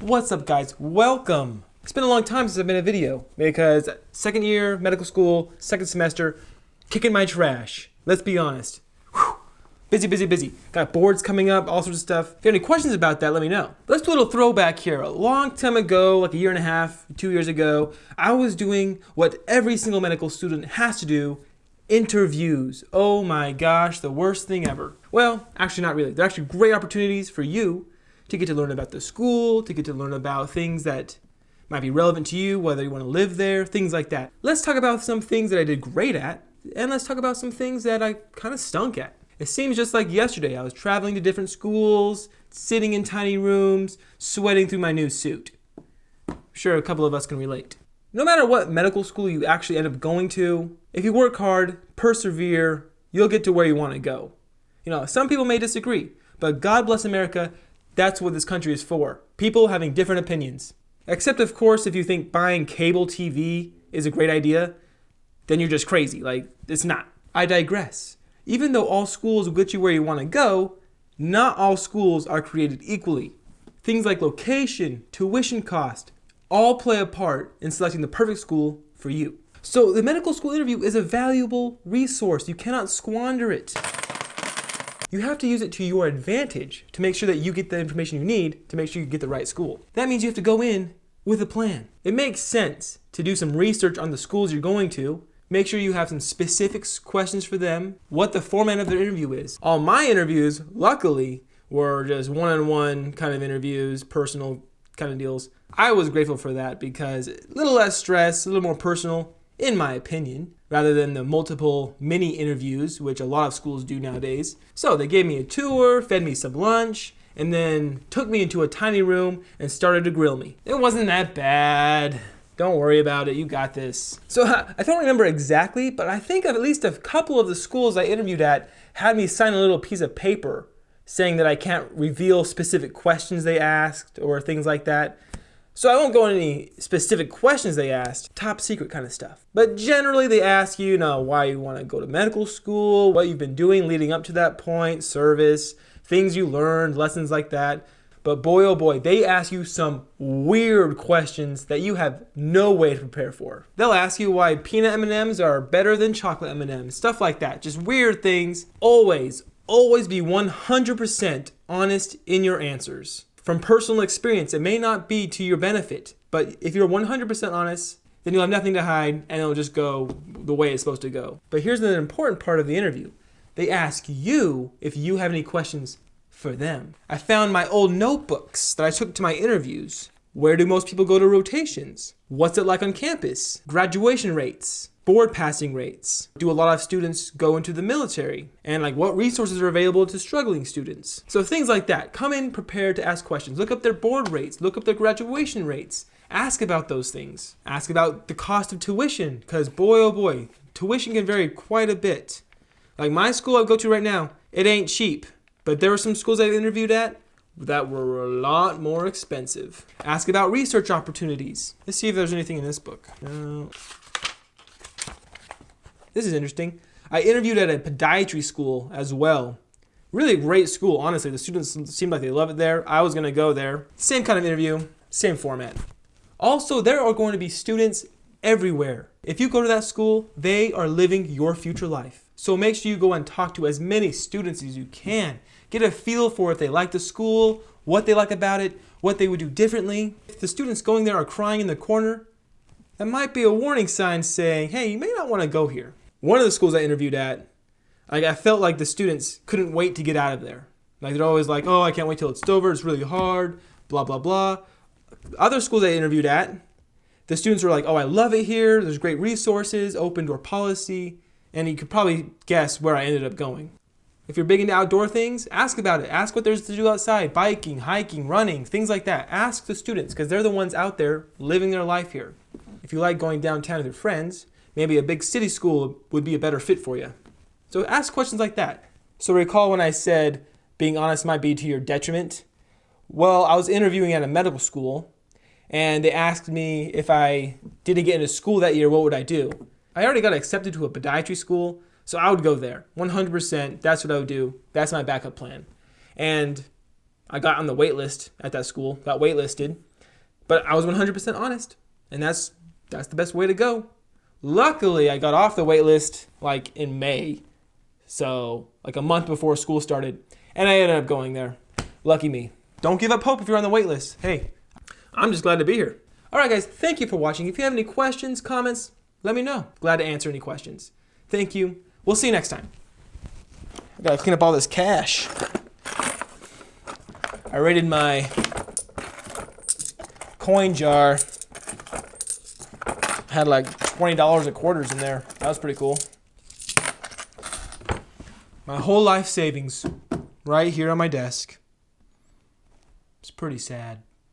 What's up, guys? Welcome. It's been a long time since I've made a video because second year, medical school, second semester, kicking my trash. Let's be honest. Whew. Busy. Got boards coming up, all sorts of stuff. If you have any questions about that, let me know. Let's do a little throwback here. A long time ago, like a year and a half, 2 years ago, I was doing what every single medical student has to do: interviews. Oh my gosh, the worst thing ever. Well, actually not really. They're actually great opportunities for you to get to learn about the school, to get to learn about things that might be relevant to you, whether you want to live there, things like that. Let's talk about some things that I did great at, and let's talk about some things that I kind of stunk at. It seems just like yesterday. I was traveling to different schools, sitting in tiny rooms, sweating through my new suit. I'm sure a couple of us can relate. No matter what medical school you actually end up going to, if you work hard, persevere, you'll get to where you want to go. You know, some people may disagree, but God bless America, that's what this country is for. People having different opinions. Except, of course, if you think buying cable TV is a great idea, then you're just crazy. Like, it's not. I digress. Even though all schools will get you where you want to go, not all schools are created equally. Things like location, tuition cost, all play a part in selecting the perfect school for you. So the medical school interview is a valuable resource. You cannot squander it. You have to use it to your advantage to make sure that you get the information you need to make sure you get the right school. That means you have to go in with a plan. It makes sense to do some research on the schools you're going to. Make sure you have some specific questions for them, what the format of their interview is. All my interviews, luckily, were just one-on-one kind of interviews, personal kind of deals. I was grateful for that because a little less stress, a little more personal, in my opinion, rather than the multiple mini interviews, which a lot of schools do nowadays. So they gave me a tour, fed me some lunch, and then took me into a tiny room and started to grill me. It wasn't that bad. Don't worry about it, you got this. So I don't remember exactly, but I think at least a couple of the schools I interviewed at had me sign a little piece of paper saying that I can't reveal specific questions they asked or things like that. So I won't go into any specific questions they asked, top secret kind of stuff. But generally they ask you, why you want to go to medical school, what you've been doing leading up to that point, service, things you learned, lessons like that. But boy, oh boy, they ask you some weird questions that you have no way to prepare for. They'll ask you why peanut M&Ms are better than chocolate M&Ms, stuff like that. Just weird things. Always be 100% honest in your answers. From personal experience, it may not be to your benefit, but if you're 100% honest, then you'll have nothing to hide and it'll just go the way it's supposed to go. But here's an important part of the interview. They ask you if you have any questions for them. I found my old notebooks that I took to my interviews. Where do most people go to rotations? What's it like on campus? Graduation rates, board passing rates. Do a lot of students go into the military? And what resources are available to struggling students? So things like that. Come in prepared to ask questions. Look up their board rates. Look up their graduation rates. Ask about those things. Ask about the cost of tuition, because boy, oh boy, tuition can vary quite a bit. Like my school I go to right now, it ain't cheap. But there were some schools I interviewed at that were a lot more expensive. Ask about research opportunities. Let's see if there's anything in this book. No. This is interesting. I interviewed at a podiatry school as well. Really great school, honestly. The students seemed like they love it there. I was going to go there. Same kind of interview, same format. Also, there are going to be students everywhere. If you go to that school, they are living your future life. So make sure you go and talk to as many students as you can. Get a feel for if they like the school, what they like about it, what they would do differently. If the students going there are crying in the corner, that might be a warning sign saying, hey, you may not want to go here. One of the schools I interviewed at, I felt like the students couldn't wait to get out of there. They're always like, oh, I can't wait till it's over, it's really hard, blah, blah, blah. Other schools I interviewed at, the students were like, oh, I love it here, there's great resources, open door policy, and you could probably guess where I ended up going. If you're big into outdoor things, ask about it. Ask what there's to do outside, biking, hiking, running, things like that. Ask the students, because they're the ones out there living their life here. If you like going downtown with your friends, maybe a big city school would be a better fit for you. So ask questions like that. So recall when I said being honest might be to your detriment? Well, I was interviewing at a medical school, and they asked me if I didn't get into school that year, what would I do? I already got accepted to a podiatry school, so I would go there. 100%, that's what I would do. That's my backup plan. And I got on the wait list at that school, got waitlisted, but I was 100% honest, and that's the best way to go. Luckily, I got off the wait list like in May, so like a month before school started, and I ended up going there. Lucky me. Don't give up hope if you're on the wait list. Hey, I'm just glad to be here. All right, guys, thank you for watching. If you have any questions, comments, let me know. Glad to answer any questions. Thank you. We'll see you next time. I gotta clean up all this cash. I raided my coin jar. Had like $20 of quarters in there. That was pretty cool. My whole life savings right here on my desk. It's pretty sad.